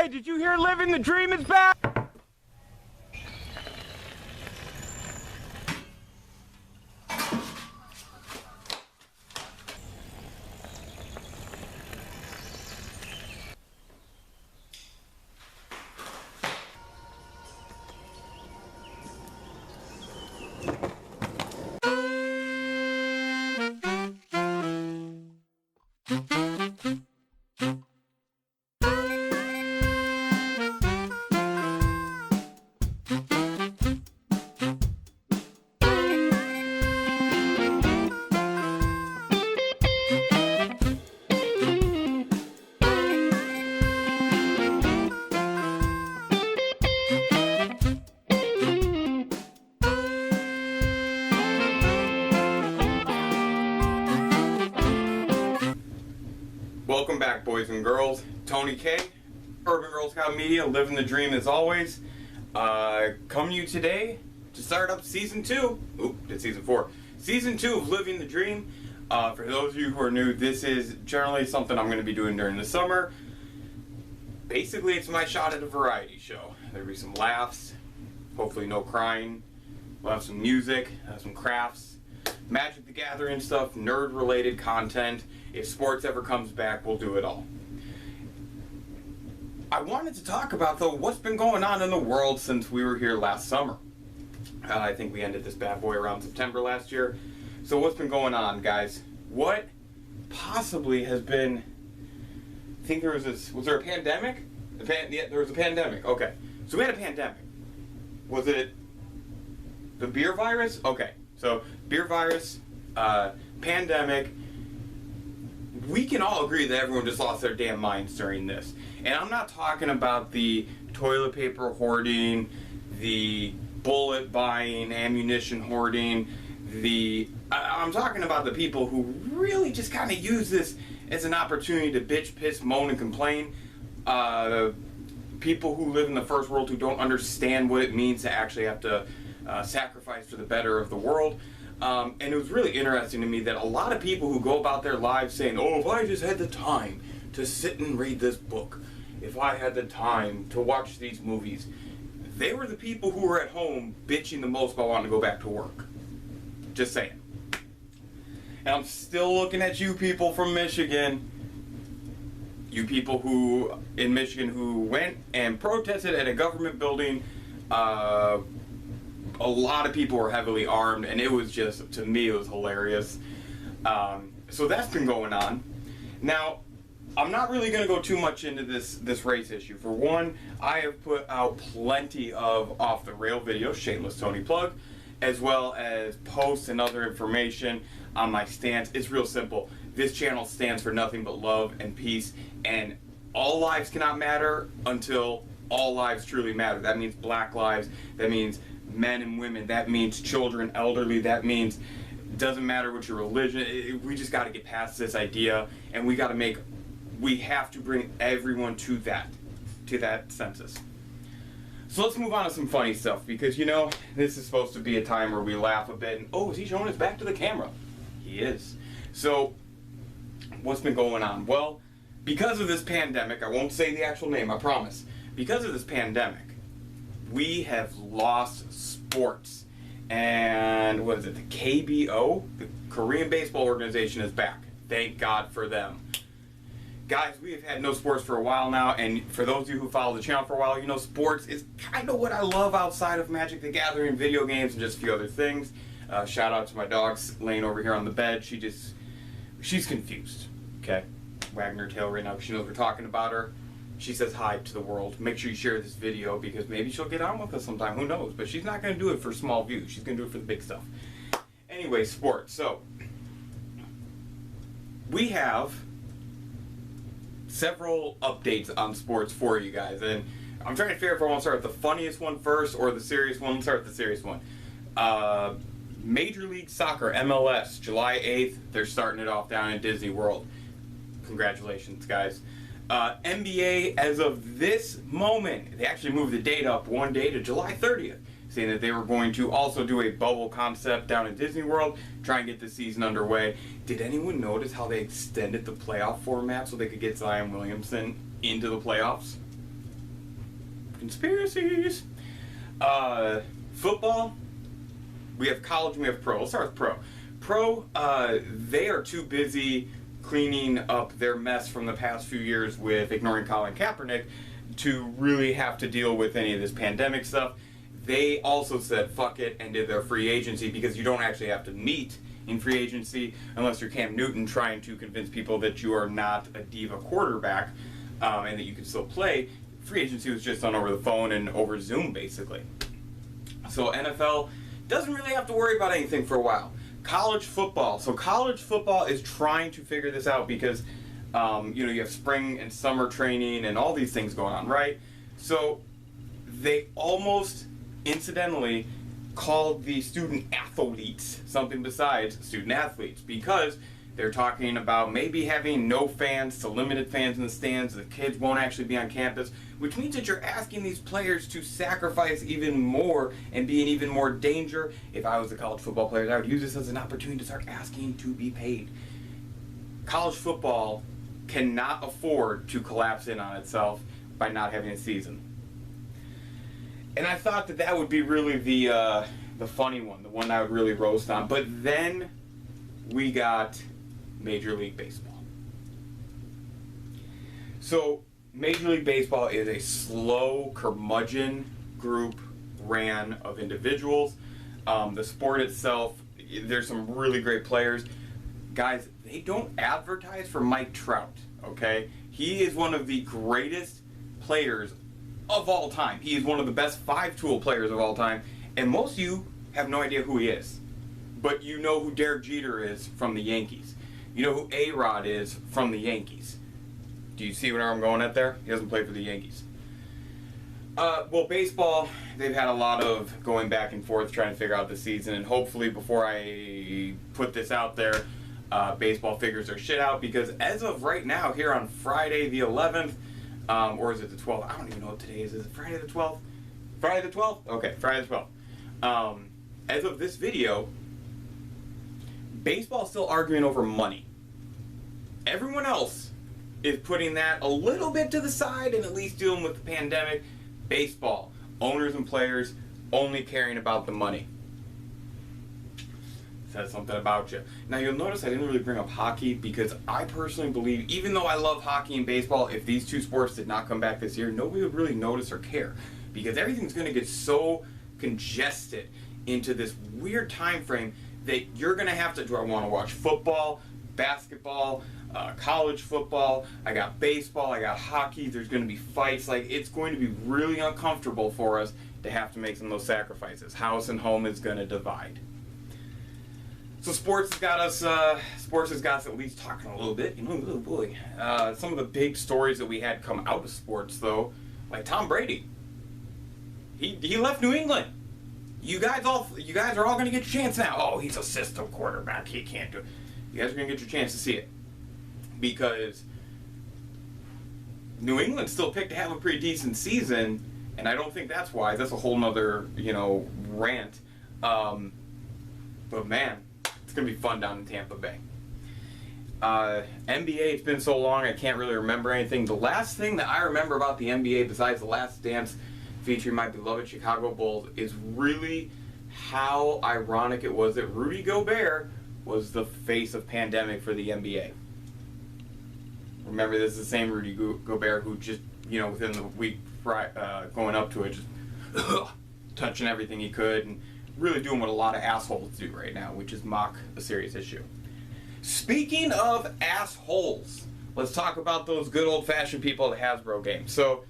did you hear Living the Dream is back? Welcome back, boys and girls. Tony K, Urban Girl Scout Media, living the dream as always. Come to you today to start up season 2. Oop, did season 4. Season 2 of Living the Dream. For those of you who are new, this is generally something I'm going to be doing during the summer. Basically, it's my shot at a variety show. There'll be some laughs, hopefully no crying. We'll have some music, some crafts, Magic the Gathering stuff, nerd-related content. If sports ever comes back, we'll do it all. I wanted to talk about, though, what's been going on in the world since we were here last summer. I think we ended this bad boy around September last year. So what's been going on, guys? What possibly has been... I think there was this... Was there a pandemic? Yeah, there was a pandemic. Okay. So we had a pandemic. Was it the beer virus? Okay. So, beer virus, pandemic. We can all agree that everyone just lost their damn minds during this. And I'm not talking about the toilet paper hoarding, the bullet buying, ammunition hoarding, I'm talking about the people who really just kind of use this as an opportunity to bitch, piss, moan, and complain. People who live in the first world who don't understand what it means to actually have to sacrifice for the better of the world. And it was really interesting to me that a lot of people who go about their lives saying, oh, if I just had the time to sit and read this book, if I had the time to watch these movies, they were the people who were at home bitching the most about wanting to go back to work. Just saying. And I'm still looking at you people from Michigan. You people who, in Michigan, who went and protested at a government building. A lot of people were heavily armed, and it was just, to me, it was hilarious. So that's been going on. Now, I'm not really going to go too much into this race issue. For one, I have put out plenty of off-the-rail videos, shameless Tony plug, as well as posts and other information on my stance. It's real simple. This channel stands for nothing but love and peace, and all lives cannot matter until all lives truly matter. That means black lives, that means men and women, that means children, elderly, that means doesn't matter what your religion. We just got to get past this idea, and we have to bring everyone to that census. So let's move on to some funny stuff, because you know this is supposed to be a time where we laugh a bit. And oh, is he showing his back to the camera? He is. So what's been going on? Well, because of this pandemic, I won't say the actual name, I promise. Because of this pandemic, we have lost sports. And what is it? The KBO, the Korean Baseball Organization, is back. Thank God for them. Guys, we have had no sports for a while now, and for those of you who follow the channel for a while, you know sports is kind of what I love outside of Magic the Gathering, video games, and just a few other things. Shout out to my dog laying over here on the bed. She's confused, okay? Wagging her tail right now because she knows we're talking about her. She says hi to the world. Make sure you share this video because maybe she'll get on with us sometime. Who knows? But she's not going to do it for small views. She's going to do it for the big stuff. Anyway, sports. So, we have several updates on sports for you guys. And I'm trying to figure out if I want to start with the funniest one first or the serious one. Let's start with the serious one. Major League Soccer, MLS, July 8th. They're starting it off down in Disney World. Congratulations, guys. NBA, as of this moment, they actually moved the date up one day to July 30th, saying that they were going to also do a bubble concept down in Disney World, try and get the season underway. Did anyone notice how they extended the playoff format so they could get Zion Williamson into the playoffs? Conspiracies. Football. We have college and we have pro. Let's start with pro. Pro, they are too busy cleaning up their mess from the past few years with ignoring Colin Kaepernick to really have to deal with any of this pandemic stuff. They also said fuck it and did their free agency, because you don't actually have to meet in free agency unless you're Cam Newton trying to convince people that you are not a diva quarterback and that you can still play. Free agency was just done over the phone and over Zoom, basically. So NFL doesn't really have to worry about anything for a while. College football. So college football is trying to figure this out because, you have spring and summer training and all these things going on, right? So they almost incidentally called the student athletes something besides student athletes, because they're talking about maybe having no fans to limited fans in the stands. The kids won't actually be on campus, which means that you're asking these players to sacrifice even more and be in even more danger. If I was a college football player, I would use this as an opportunity to start asking to be paid. College football cannot afford to collapse in on itself by not having a season. And I thought that that would be really the funny one, the one I would really roast on. But then we got Major League Baseball. So Major League Baseball is a slow curmudgeon group ran of individuals. The sport itself, there's some really great players. Guys, they don't advertise for Mike Trout, okay? He is one of the greatest players of all time. He is one of the best five-tool players of all time, and most of you have no idea who he is. But you know who Derek Jeter is from the Yankees. You know who A-Rod is from the Yankees. Do you see where I'm going at there? He doesn't play for the Yankees. Well, baseball, they've had a lot of going back and forth trying to figure out the season, and hopefully before I put this out there, baseball figures their shit out, because as of right now, here on Friday the 11th, or is it the 12th? I don't even know what today is. Is it Friday the 12th? Friday the 12th? Okay, Friday the 12th. As of this video, baseball's still arguing over money. Everyone else is putting that a little bit to the side and at least dealing with the pandemic. Baseball, owners and players only caring about the money. Says something about you. Now you'll notice I didn't really bring up hockey, because I personally believe, even though I love hockey and baseball, if these two sports did not come back this year, nobody would really notice or care, because everything's going to get so congested into this weird time frame that you're going to have to, do I want to watch football, basketball, college football, I got baseball, I got hockey, there's going to be fights, like it's going to be really uncomfortable for us to have to make some of those sacrifices. House and home is going to divide. So sports has got us at least talking a little bit, oh boy. Some of the big stories that we had come out of sports, though, like Tom Brady. He left New England. You guys are all going to get your chance now. Oh, he's a system quarterback. He can't do it. You guys are going to get your chance to see it, because New England still picked to have a pretty decent season, and I don't think that's why. That's a whole nother, rant. But man, it's going to be fun down in Tampa Bay. NBA, it's been so long I can't really remember anything. The last thing that I remember about the NBA, besides The Last Dance featuring my beloved Chicago Bulls, is really how ironic it was that Rudy Gobert was the face of pandemic for the NBA. Remember, this is the same Rudy Gobert who just, within the week going up to it, just touching everything he could and really doing what a lot of assholes do right now, which is mock a serious issue. Speaking of assholes, let's talk about those good old-fashioned people at Hasbro Games. So,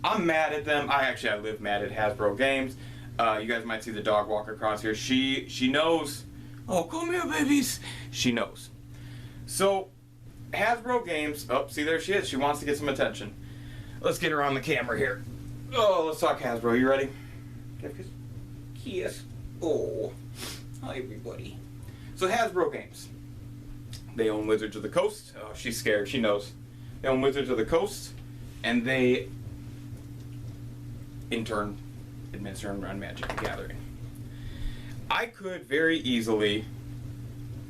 I'm mad at them. I live mad at Hasbro Games. You guys might see the dog walk across here. She knows. Oh, come here, babies. She knows. So, Hasbro Games. Oh, see, there she is. She wants to get some attention. Let's get her on the camera here. Oh, let's talk Hasbro. You ready? Yes. Oh. Hi, everybody. So, Hasbro Games. They own Wizards of the Coast. Oh, she's scared. She knows. They own Wizards of the Coast. And they, in turn, administer and run Magic the Gathering. I could very easily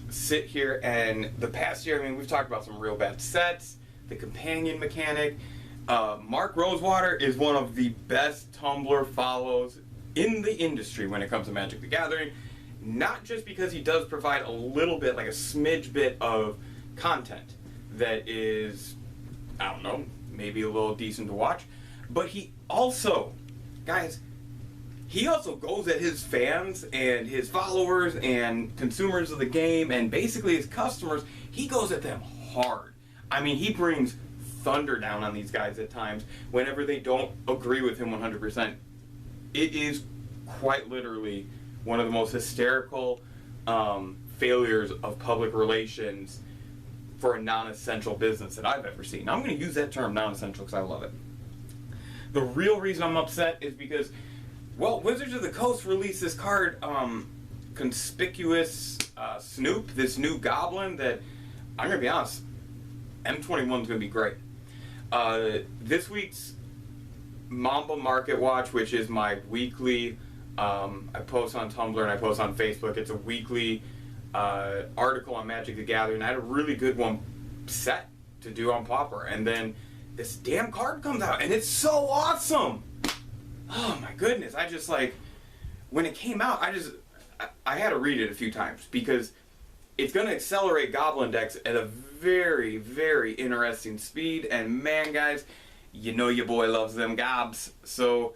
sit here and the past year, we've talked about some real bad sets, the companion mechanic, Mark Rosewater is one of the best Tumblr follows in the industry when it comes to Magic the Gathering. Not just because he does provide a little bit, like a smidge bit of content that is, I don't know, maybe a little decent to watch, but he also, guys, he also goes at his fans and his followers and consumers of the game and basically his customers. He goes at them hard. I mean, he brings thunder down on these guys at times whenever they don't agree with him 100%. It is quite literally one of the most hysterical failures of public relations for a non-essential business that I've ever seen. Now, I'm going to use that term non-essential because I love it. The real reason I'm upset is because, well, Wizards of the Coast released this card, Conspicuous Snoop, this new goblin that, I'm going to be honest, M21 is going to be great. This week's Mamba Market Watch, which is my weekly, I post on Tumblr and I post on Facebook. It's a weekly article on Magic the Gathering. I had a really good one set to do on Pauper, and then this damn card comes out, and it's so awesome. Oh my goodness! I just like when it came out. I had to read it a few times because it's going to accelerate Goblin decks at a very, very interesting speed. And man, guys, you know your boy loves them gobs. So,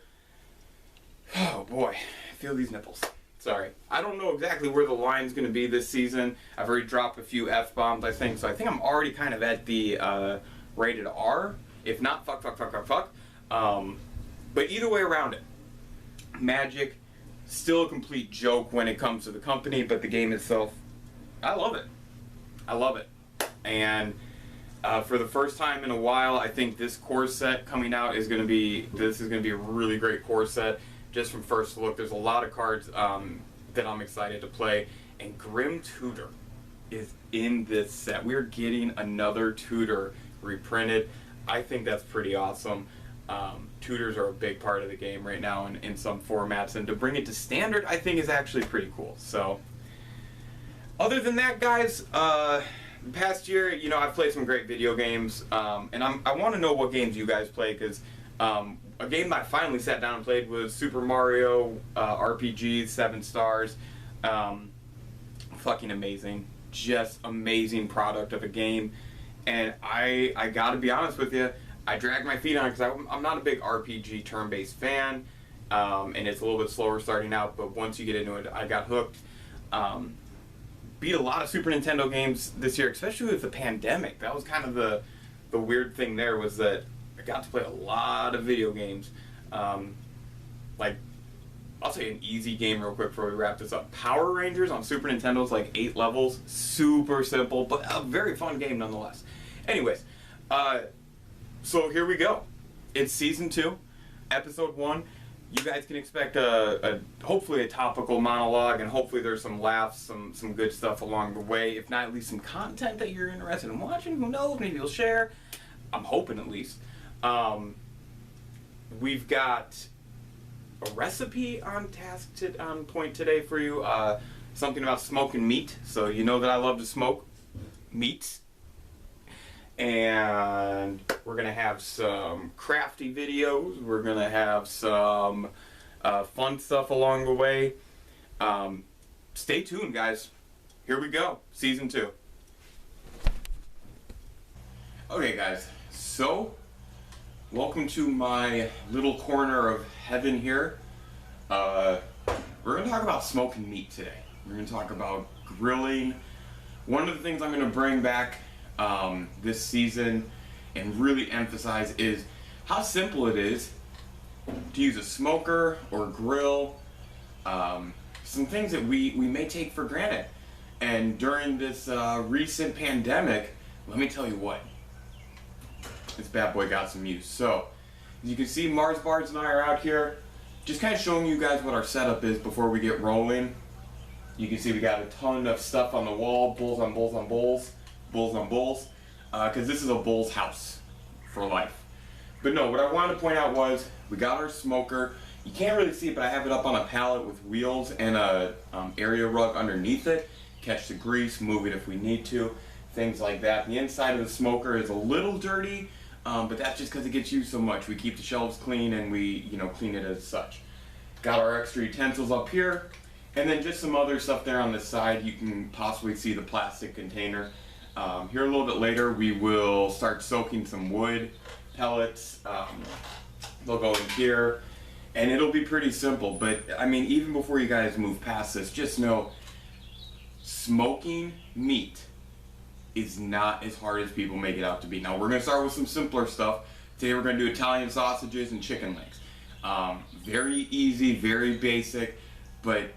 oh boy, I feel these nipples. Sorry. I don't know exactly where the line's going to be this season. I've already dropped a few F-bombs, I think. So I think I'm already kind of at the rated R. If not, fuck. But either way around it, Magic, still a complete joke when it comes to the company, but the game itself, I love it. I love it. And for the first time in a while, I think this core set coming out is going to be, a really great core set. Just from first look, there's a lot of cards that I'm excited to play. And Grim Tutor is in this set. We're getting another Tutor reprinted. I think that's pretty awesome. Tutors are a big part of the game right now in some formats, and to bring it to standard, I think is actually pretty cool. So, other than that, guys, the past year, you know, I've played some great video games, and I want to know what games you guys play, because a game that I finally sat down and played was Super Mario RPG 7 stars. Fucking amazing. Just amazing product of a game. And I gotta be honest with you, I dragged my feet on it because I'm not a big RPG turn-based fan, and it's a little bit slower starting out, but once you get into it, I got hooked. Beat a lot of Super Nintendo games this year, especially with the pandemic. That was kind of the weird thing there, was that I got to play a lot of video games. Like, I'll say an easy game real quick before we wrap this up. Power Rangers on Super Nintendo is like 8 levels. Super simple, but a very fun game nonetheless. Anyways, so here we go. It's Season 2, Episode 1. You guys can expect hopefully a topical monologue, and hopefully there's some laughs, some good stuff along the way. If not, at least some content that you're interested in watching. Who knows? Maybe you'll share. I'm hoping at least. We've got a recipe on point today for you. Something about smoking meat. So you know that I love to smoke meats. And we're going to have some crafty videos. We're going to have some fun stuff along the way. Stay tuned, guys. Here we go. Season 2. Okay, guys. So, welcome to my little corner of heaven here. We're going to talk about smoking meat today. We're going to talk about grilling. One of the things I'm going to bring back this season and really emphasize is how simple it is to use a smoker or grill. Some things that we may take for granted. And during this recent pandemic, let me tell you what, this bad boy got some use. So, as you can see, Mars Bards and I are out here just kind of showing you guys what our setup is before we get rolling. You can see we got a ton of stuff on the wall, bulls on bulls on bulls. Bulls on bulls, because this is a bull's house for life. But no, what I wanted to point out was we got our smoker. You can't really see it, but I have it up on a pallet with wheels and a area rug underneath it. Catch the grease, move it if we need to, things like that. The inside of the smoker is a little dirty. but that's just because it gets used so much. We keep the shelves clean and we, clean it as such. Got our extra utensils up here, and then just some other stuff there on the side. You can possibly see the plastic container. Here a little bit later, we will start soaking some wood pellets. They'll go in here, and it'll be pretty simple. But I mean, even before you guys move past this, just know smoking meat is not as hard as people make it out to be. Now we're going to start with some simpler stuff. Today we're going to do Italian sausages and chicken legs. Very easy, very basic, but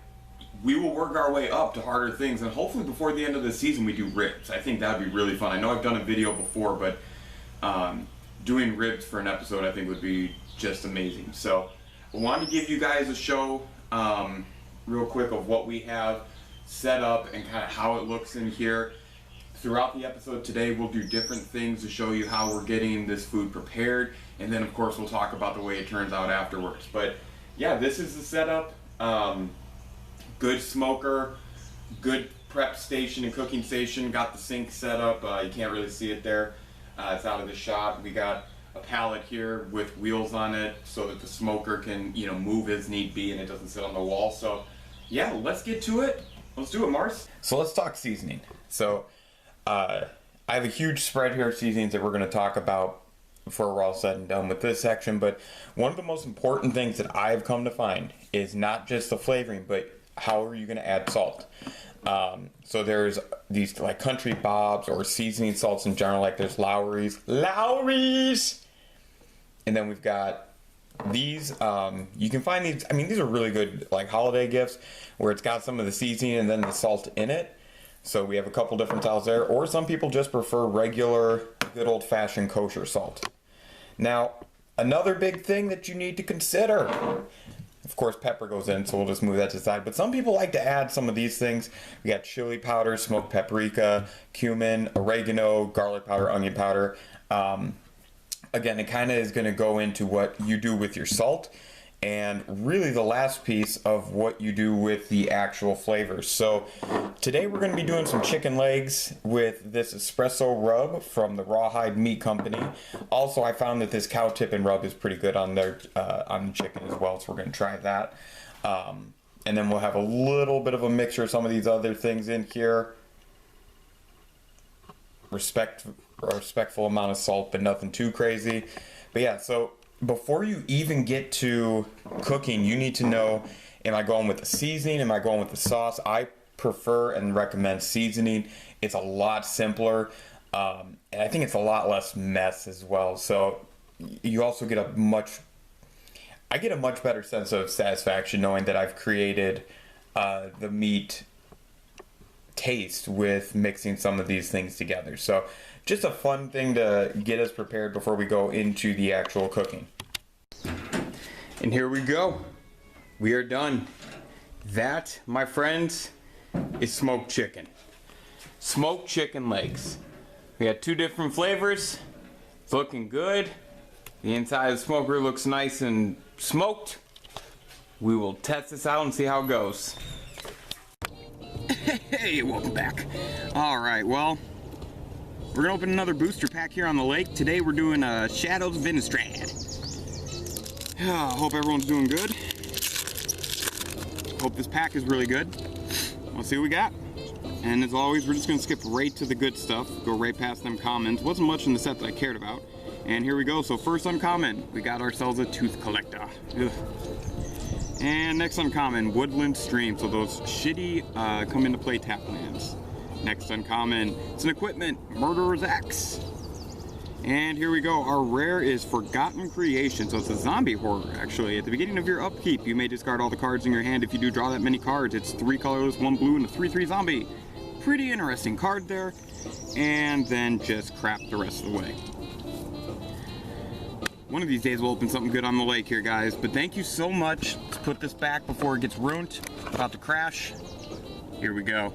we will work our way up to harder things, and hopefully before the end of the season we do ribs. I think that would be really fun. I know I've done a video before, but doing ribs for an episode I think would be just amazing. So I wanted to give you guys a show real quick of what we have set up and kind of how it looks in here. Throughout the episode today we'll do different things to show you how we're getting this food prepared, and then of course we'll talk about the way it turns out afterwards. But yeah, this is the setup. Good smoker, good prep station and cooking station. Got the sink set up. You can't really see it there. It's out of the shot. We got a pallet here with wheels on it so that the smoker can, move as need be and it doesn't sit on the wall. So yeah, let's get to it. Let's do it, Mars. So let's talk seasoning. So I have a huge spread here of seasonings that we're going to talk about before we're all said and done with this section. But one of the most important things that I've come to find is not just the flavoring, but how are you going to add salt? So there's these like country bobs or seasoning salts in general, like there's Lowry's, and then we've got these. You can find these. I mean, these are really good like holiday gifts where it's got some of the seasoning and then the salt in it. So we have a couple different styles there, or some people just prefer regular, good old-fashioned kosher salt. Now, another big thing that you need to consider, of course, pepper goes in, so we'll just move that to the side. But some people like to add some of these things. We got chili powder, smoked paprika, cumin, oregano, garlic powder, onion powder. Again, it kind of is going to go into what you do with your salt, and really the last piece of what you do with the actual flavors. So today we're going to be doing some chicken legs with this espresso rub from the Rawhide Meat Company. Also, I found that this cow tip and rub is pretty good on their on the chicken as well, so we're going to try that. And then we'll have a little bit of a mixture of some of these other things in here. Respectful amount of salt, but nothing too crazy. But yeah, so before you even get to cooking, you need to know, am I going with the seasoning? Am I going with the sauce? I prefer and recommend seasoning. It's a lot simpler, and I think it's a lot less mess as well. So you also get I get a much better sense of satisfaction knowing that I've created the meat taste with mixing some of these things together. So just a fun thing to get us prepared before we go into the actual cooking. And here we go. We are done. That, my friends, is smoked chicken. Smoked chicken legs. We got two different flavors. It's looking good. The inside of the smoker looks nice and smoked. We will test this out and see how it goes. Hey, welcome back. Alright, well, we're gonna open another booster pack here on the lake. Today we're doing Shadows of Innistrad. Hope everyone's doing good. Hope this pack is really good. Let's see what we got. And as always, we're just gonna skip right to the good stuff. Go right past them commons. Wasn't much in the set that I cared about. And here we go. So first uncommon, we got ourselves a tooth collector. Ugh. And next uncommon, Woodland Stream. So those shitty come into play tap lands. Next uncommon, it's an equipment, Murderer's Axe. And here we go, our rare is Forgotten Creation. So it's a zombie horror, actually. At the beginning of your upkeep, you may discard all the cards in your hand. If you do draw that many cards, it's 3 colorless, 1 blue, and a 3/3 zombie. Pretty interesting card there. And then just crap the rest of the way. One of these days we'll open something good on the lake here, guys. But thank you so much. Let's put this back before it gets ruined. About to crash. Here we go.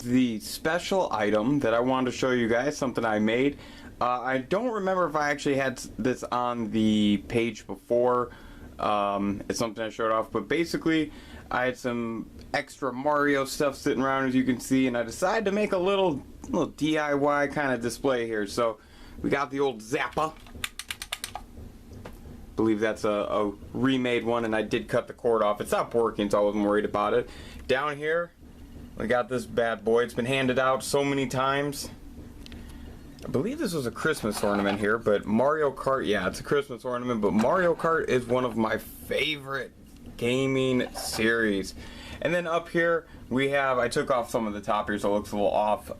The special item that I wanted to show you guys, something I made. I don't remember if I actually had this on the page before. It's something I showed off, but basically I had some extra Mario stuff sitting around, as you can see, and I decided to make a little DIY kind of display here. So We got the old Zappa. Believe that's a remade one, and I did cut the cord off. It stopped working, so I wasn't worried about it. Down here, we got this bad boy. It's been handed out so many times. I believe this was a Christmas ornament here, but Mario Kart, yeah, it's a Christmas ornament, but Mario Kart is one of my favorite gaming series. And then up here, we have, I took off some of the top here, so it looks a little off,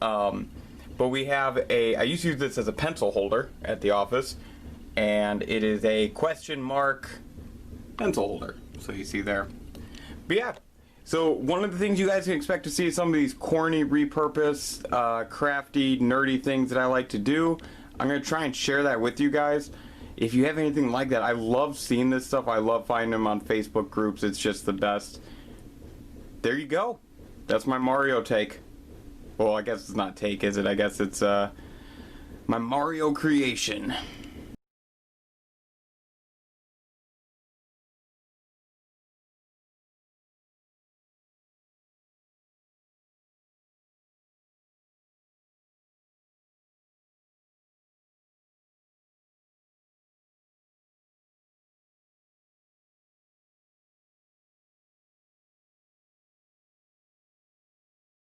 but we have I used to use this as a pencil holder at the office, and it is a question mark pencil holder, so you see there. But yeah, so one of the things you guys can expect to see is some of these corny, repurposed, crafty, nerdy things that I like to do. I'm going to try and share that with you guys. If you have anything like that, I love seeing this stuff. I love finding them on Facebook groups. It's just the best. There you go. That's my Mario take. Well, I guess it's not take, is it? I guess it's my Mario creation.